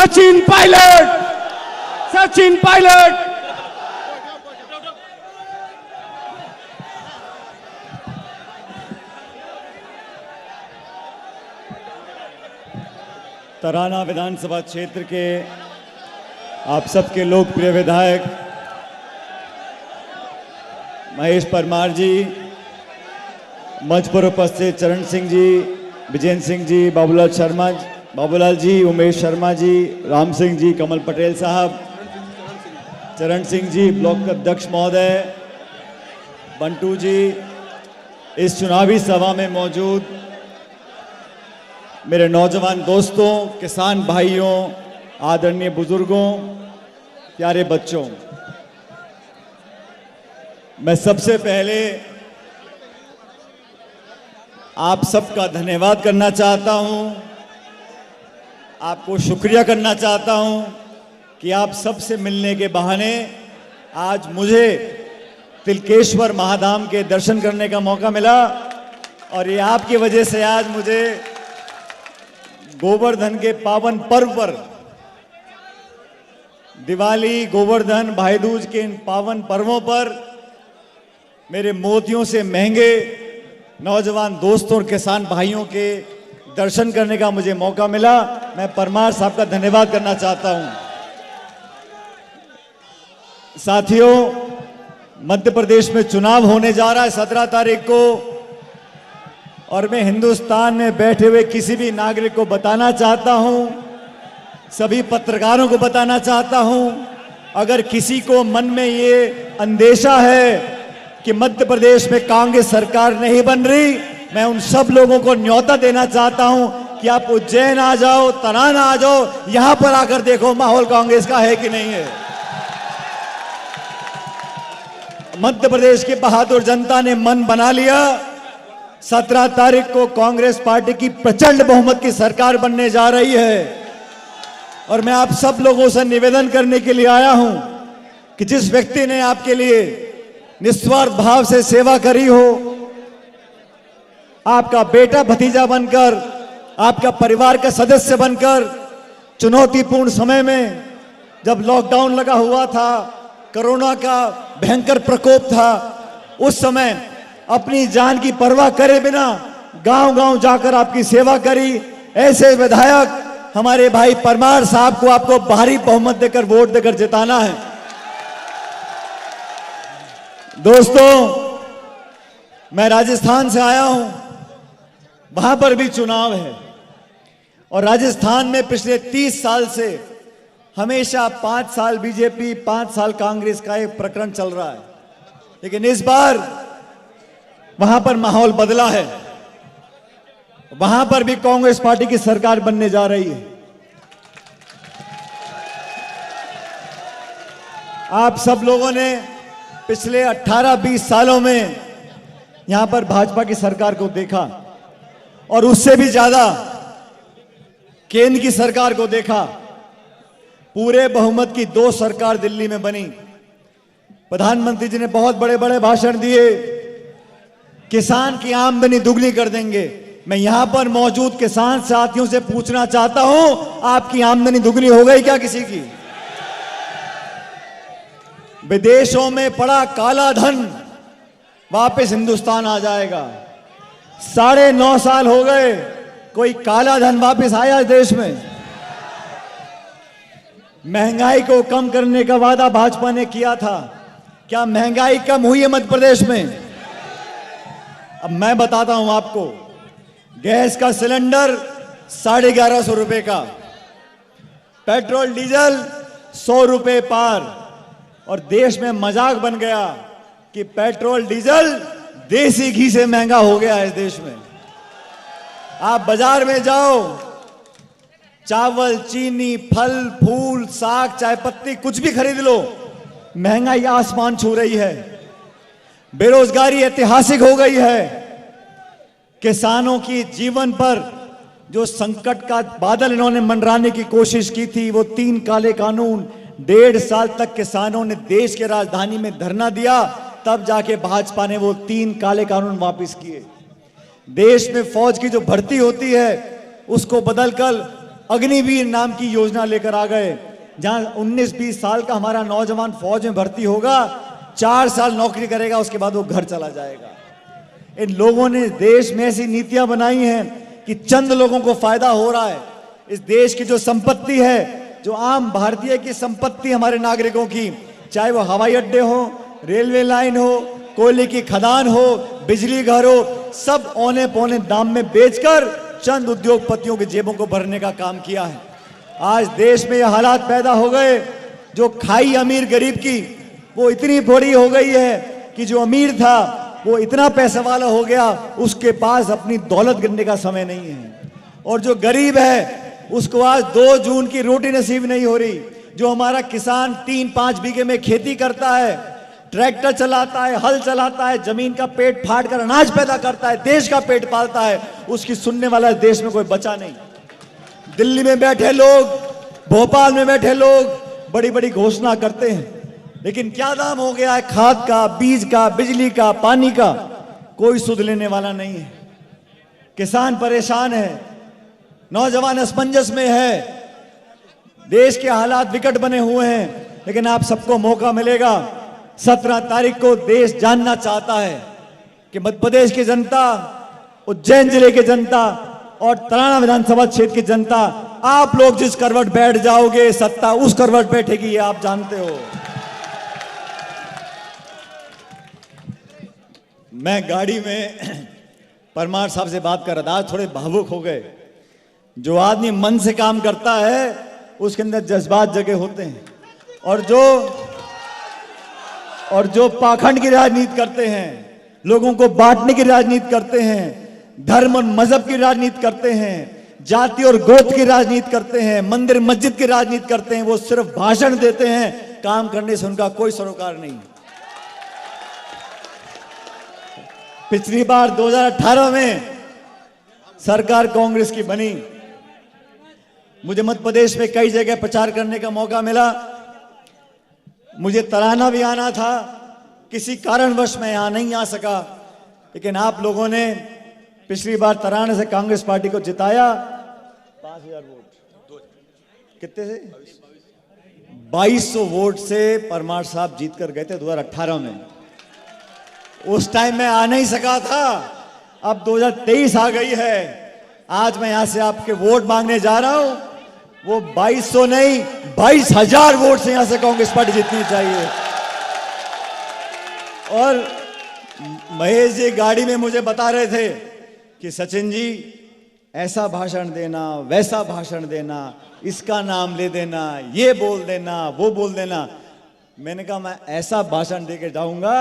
सचिन पायलट, सचिन पायलट। तराना विधानसभा क्षेत्र के आप सबके लोकप्रिय विधायक महेश परमार जी, मंच पर उपस्थित चरण सिंह जी, विजेंद्र सिंह जी, बाबूलाल जी, उमेश शर्मा जी, राम सिंह जी, कमल पटेल साहब, चरण सिंह जी, ब्लॉक अध्यक्ष महोदय, बंटू जी, इस चुनावी सभा में मौजूद मेरे नौजवान दोस्तों, किसान भाइयों, आदरणीय बुजुर्गों, प्यारे बच्चों, मैं सबसे पहले आप सबका धन्यवाद करना चाहता हूं, आपको शुक्रिया करना चाहता हूं कि आप सबसे मिलने के बहाने आज मुझे तिलकेश्वर महाधाम के दर्शन करने का मौका मिला और ये आपकी वजह से आज मुझे गोवर्धन के पावन पर्व पर, दिवाली, गोवर्धन, भाई दूज के इन पावन पर्वों पर मेरे मोतियों से महंगे नौजवान दोस्तों और किसान भाइयों के दर्शन करने का मुझे मौका मिला। मैं परमार साहब का धन्यवाद करना चाहता हूं। साथियों, मध्य प्रदेश में चुनाव होने जा रहा है 17 तारीख को, और मैं हिंदुस्तान में बैठे हुए किसी भी नागरिक को बताना चाहता हूं, सभी पत्रकारों को बताना चाहता हूं, अगर किसी को मन में ये अंदेशा है कि मध्य प्रदेश में कांग्रेस सरकार नहीं बन रही, मैं उन सब लोगों को न्योता देना चाहता हूं कि आप उज्जैन आ जाओ, तराना आ जाओ, यहां पर आकर देखो माहौल कांग्रेस का है कि नहीं है। मध्य प्रदेश की बहादुर जनता ने मन बना लिया, 17 तारीख को कांग्रेस पार्टी की प्रचंड बहुमत की सरकार बनने जा रही है। और मैं आप सब लोगों से निवेदन करने के लिए आया हूं कि जिस व्यक्ति ने आपके लिए निस्वार्थ भाव से सेवा करी हो, आपका बेटा भतीजा बनकर, आपका परिवार का सदस्य बनकर, चुनौतीपूर्ण समय में जब लॉकडाउन लगा हुआ था, कोरोना का भयंकर प्रकोप था, उस समय अपनी जान की परवाह करे बिना गांव-गांव जाकर आपकी सेवा करी। ऐसे विधायक हमारे भाई परमार साहब को आपको भारी बहुमत देकर, वोट देकर जिताना है। दोस्तों, मैं राजस्थान से आया हूं, वहां पर भी चुनाव है और राजस्थान में पिछले 30 साल से हमेशा 5 साल बीजेपी, 5 साल कांग्रेस का एक प्रकरण चल रहा है, लेकिन इस बार वहां पर माहौल बदला है। वहां पर भी कांग्रेस पार्टी की सरकार बनने जा रही है। आप सब लोगों ने पिछले 18-20 सालों में यहां पर भाजपा की सरकार को देखा और उससे भी ज्यादा केंद्र की सरकार को देखा। पूरे बहुमत की 2 सरकार दिल्ली में बनी। प्रधानमंत्री जी ने बहुत बड़े बड़े भाषण दिए, किसान की आमदनी दुगनी कर देंगे। मैं यहां पर मौजूद किसान साथियों से पूछना चाहता हूं, आपकी आमदनी दुगनी हो गई क्या किसी की? विदेशों में पड़ा काला धन वापस हिंदुस्तान आ जाएगा। 9.5 साल हो गए, कोई काला धन वापस आया इस देश में? महंगाई को कम करने का वादा भाजपा ने किया था, क्या महंगाई कम हुई है मध्य प्रदेश में? अब मैं बताता हूं आपको, गैस का सिलेंडर 1150 रुपए का, पेट्रोल डीजल 100 रुपए पार, और देश में मजाक बन गया कि पेट्रोल डीजल देसी घी से महंगा हो गया है इस देश में। आप बाजार में जाओ, चावल, चीनी, फल, फूल, साग, चाय पत्ती, कुछ भी खरीद लो, महंगाई आसमान छू रही है। बेरोजगारी ऐतिहासिक हो गई है। किसानों की जीवन पर जो संकट का बादल इन्होंने मंडराने की कोशिश की थी, वो 3 काले कानून, 1.5 साल तक किसानों ने देश के राजधानी में धरना दिया, तब जाके भाजपा ने वो 3 काले कानून वापस किए। देश में फौज की जो भर्ती होती है उसको बदलकर अग्निवीर नाम की योजना लेकर आ गए, जहां 19-20 साल का हमारा नौजवान फौज में भर्ती होगा, 4 साल नौकरी करेगा, उसके बाद वो घर चला जाएगा। इन लोगों ने देश में ऐसी नीतियां बनाई हैं कि चंद लोगों को फायदा हो रहा है। इस देश की जो संपत्ति है, जो आम भारतीय की संपत्ति, हमारे नागरिकों की, चाहे वो हवाई अड्डे हो, रेलवे लाइन हो, कोयले की खदान हो, बिजली घर हो, सब औने पौने दाम में बेचकर चंद उद्योगपतियों की जेबों को भरने का काम किया है। आज देश में यह हालात पैदा हो गए, जो खाई अमीर गरीब की वो इतनी बड़ी हो गई है कि जो अमीर था वो इतना पैसा वाला हो गया, उसके पास अपनी दौलत गिनने का समय नहीं है। और जो गरीब है उसको आज 2 जून की रोटी नसीब नहीं हो रही। जो हमारा किसान 3-5 बीघे में खेती करता है, ट्रैक्टर चलाता है, हल चलाता है, जमीन का पेट फाड़ कर अनाज पैदा करता है, देश का पेट पालता है, उसकी सुनने वाला इस देश में कोई बचा नहीं। दिल्ली में बैठे लोग, भोपाल में बैठे लोग बड़ी बड़ी घोषणा करते हैं, लेकिन क्या दाम हो गया है खाद का, बीज का, बिजली का, पानी का, कोई सुध लेने वाला नहीं है। किसान परेशान है, नौजवान असमंजस में है, देश के हालात विकट बने हुए हैं। लेकिन आप सबको मौका मिलेगा। 17 तारीख को देश जानना चाहता है कि मध्य प्रदेश की जनता, उज्जैन जिले की जनता और तराना विधानसभा क्षेत्र की जनता, आप लोग जिस करवट बैठ जाओगे, सत्ता उस करवट बैठेगी, ये आप जानते हो। मैं गाड़ी में परमार साहब से बात कर रहा था, आज थोड़े भावुक हो गए। जो आदमी मन से काम करता है उसके अंदर जज्बात जगे होते हैं, और जो पाखंड की राजनीति करते हैं, लोगों को बांटने की राजनीति करते हैं, धर्म और मजहब की राजनीति करते हैं, जाति और गोत्र की राजनीति करते हैं, मंदिर मस्जिद की राजनीति करते हैं, वो सिर्फ भाषण देते हैं, काम करने से उनका कोई सरोकार नहीं। पिछली बार 2018 में सरकार कांग्रेस की बनी, मुझे मध्य प्रदेश में कई जगह प्रचार करने का मौका मिला। मुझे तराना भी आना था, किसी कारणवश मैं यहां नहीं आ सका, लेकिन आप लोगों ने पिछली बार तराना से कांग्रेस पार्टी को जिताया। 5000 वोट, कितने से? 2200 वोट से परमार साहब जीत कर गए थे 2018 में। उस टाइम मैं आ नहीं सका था। अब 2023 आ गई है, आज मैं यहां से आपके वोट मांगने जा रहा हूं। वो 2200 नहीं, 22,000 वोट से यहां से कांग्रेस पार्टी जीतनी चाहिए। और महेश जी गाड़ी में मुझे बता रहे थे कि सचिन जी ऐसा भाषण देना, वैसा भाषण देना, इसका नाम ले देना, ये बोल देना, वो बोल देना। मैंने कहा मैं ऐसा भाषण देकर जाऊंगा,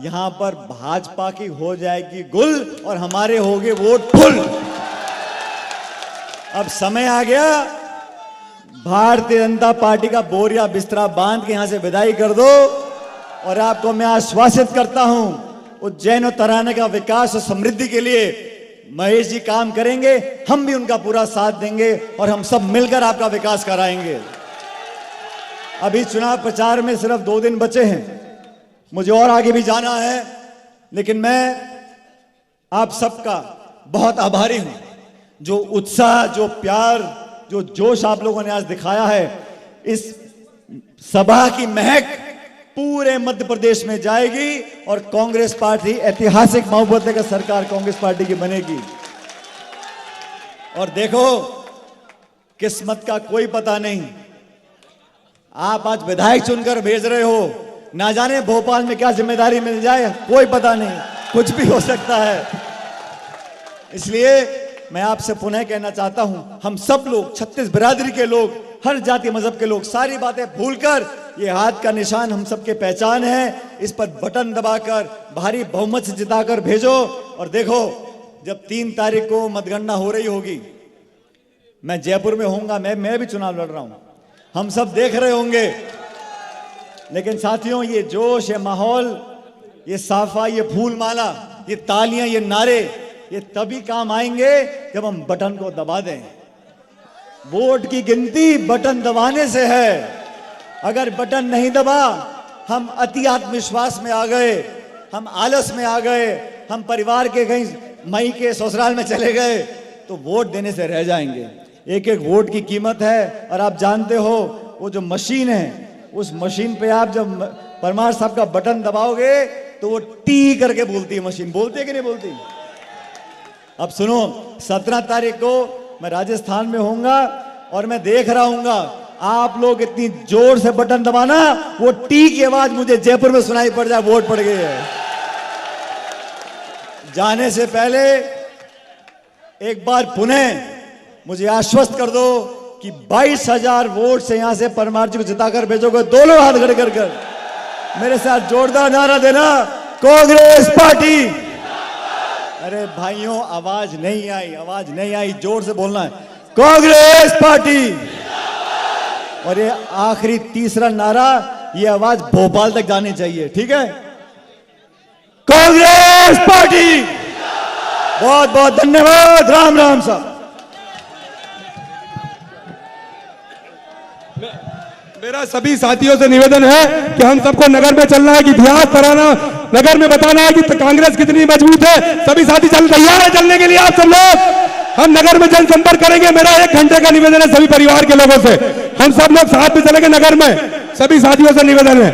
यहां पर भाजपा की हो जाएगी गुल और हमारे होंगे वोट फुल। अब समय आ गया, भारतीय जनता पार्टी का बोरिया बिस्तरा बांध के यहां से विदाई कर दो। और आपको मैं आश्वासित करता हूं, उज्जैन और तराना का विकास और समृद्धि के लिए महेश जी काम करेंगे, हम भी उनका पूरा साथ देंगे और हम सब मिलकर आपका विकास कराएंगे। अभी चुनाव प्रचार में सिर्फ 2 दिन बचे हैं, मुझे और आगे भी जाना है, लेकिन मैं आप सबका बहुत आभारी हूं। जो उत्साह, जो प्यार, जो जोश आप लोगों ने आज दिखाया है, इस सभा की महक पूरे मध्य प्रदेश में जाएगी और कांग्रेस पार्टी ऐतिहासिक बहुमत का सरकार कांग्रेस पार्टी की बनेगी। और देखो, किस्मत का कोई पता नहीं, आप आज विधायक चुनकर भेज रहे हो, ना जाने भोपाल में क्या जिम्मेदारी मिल जाए, कोई पता नहीं, कुछ भी हो सकता है। इसलिए मैं आपसे पुनः कहना चाहता हूं, हम सब लोग, 36 बिरादरी के लोग, हर जाति मजहब के लोग, सारी बातें भूलकर ये हाथ का निशान हम सबके पहचान है, इस पर बटन दबाकर भारी बहुमत से जिताकर भेजो। और देखो, जब 3 तारीख को मतगणना हो रही होगी, मैं जयपुर में होऊंगा, मैं भी चुनाव लड़ रहा हूं, हम सब देख रहे होंगे। लेकिन साथियों, ये जोश, ये माहौल, ये साफा, ये फूल माला, ये तालियां, ये नारे, ये तभी काम आएंगे जब हम बटन को दबा दें। वोट की गिनती बटन दबाने से है। अगर बटन नहीं दबा, हम अति आत्मविश्वास में आ गए, हम आलस में आ गए, हम परिवार के कहीं मई के ससुराल में चले गए, तो वोट देने से रह जाएंगे। एक एक वोट की कीमत है। और आप जानते हो वो जो मशीन है, उस मशीन पे आप जब परमार साहब का बटन दबाओगे तो वो टी करके बोलती है मशीन। बोलती है कि नहीं बोलती? अब सुनो, 17 तारीख को मैं राजस्थान में होऊंगा और मैं देख रहा हूंगा आप लोग इतनी जोर से बटन दबाना, वो टी की आवाज मुझे जयपुर में सुनाई पड़ जाए, वोट पड़ गई है। जाने से पहले एक बार पुनः मुझे आश्वस्त कर दो कि 22,000 वोट से यहां से परमार जी को जिताकर भेजोगे। दोनों हाथ खड़े कर मेरे साथ जोरदार नारा देना, कांग्रेस पार्टी। अरे भाइयों, आवाज नहीं आई, आवाज नहीं आई, जोर से बोलना है, कांग्रेस पार्टी। और ये आखिरी तीसरा नारा, ये आवाज भोपाल तक जानी चाहिए, ठीक है? कांग्रेस पार्टी। बहुत बहुत धन्यवाद। राम राम साहब। मेरा सभी साथियों से निवेदन है कि हम सबको नगर में चलना है, कि इतिहास पढ़ाना, नगर में बताना है कि कांग्रेस कितनी मजबूत है। सभी साथी तैयार है चलने के लिए? आप सब लोग, हम नगर में जनसंपर्क करेंगे। मेरा 1 घंटे का निवेदन है सभी परिवार के लोगों से, हम सब लोग साथ में चलेंगे नगर में। सभी साथियों से निवेदन है।